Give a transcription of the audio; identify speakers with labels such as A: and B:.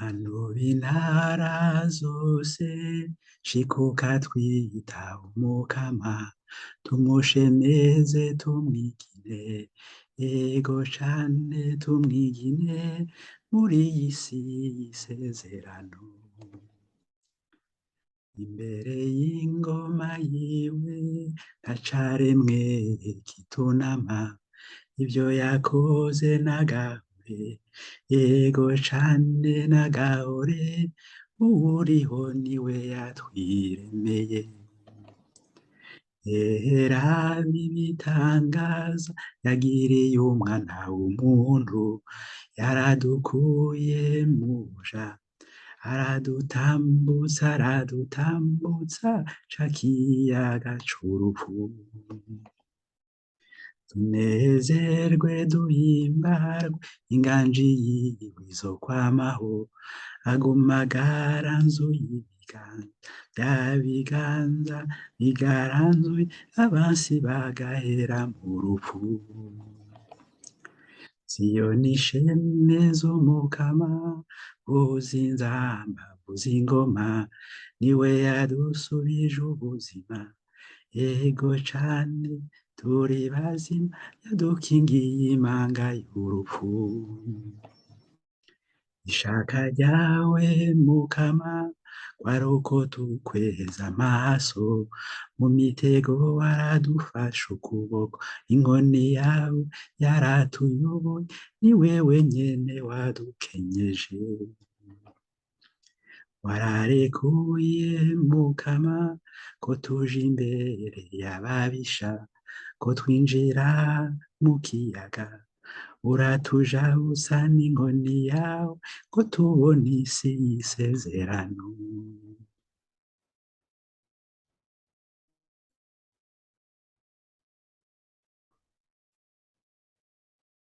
A: Hano intara zose shikuka twita umukama tumushemeze tumwigine yego cane tumwigine muri iyi si y'isezerano imbere y'ingoma yiwe ntacaremwe kitunama ivyo yakoze nagahore yego cane nagahore uwuriho niwe yatwiremeye raba ibitangaza yagiriye umwana w'umuntu yaradukuye muja aradutambutsa ca kiyaga c'urupfu tunezerwe duhimbarwe inganji yiwe izokwamaho agumagara nzu y'ibiganza bya biganza bigaranzuye abansi bagahera mu rupfu Siyoni shemwe z'umukama vuza inzamba vuza ingoma niwe yadusubije ubuzima yego cane turi bazima yadukingiye imanga y'urupfu ishaka ryawe mukama kwari uko tukweza amaso mu mitego waradufashe ukuboko inkoni yawe yaratuyoboye ni wewe nyene wadukenyeje wararekuye mukama ko tuje imbere y'ababisha ko twinjira mu kiyaga uratuja usa n'inkoni yawe ko tubona isi y'isezerano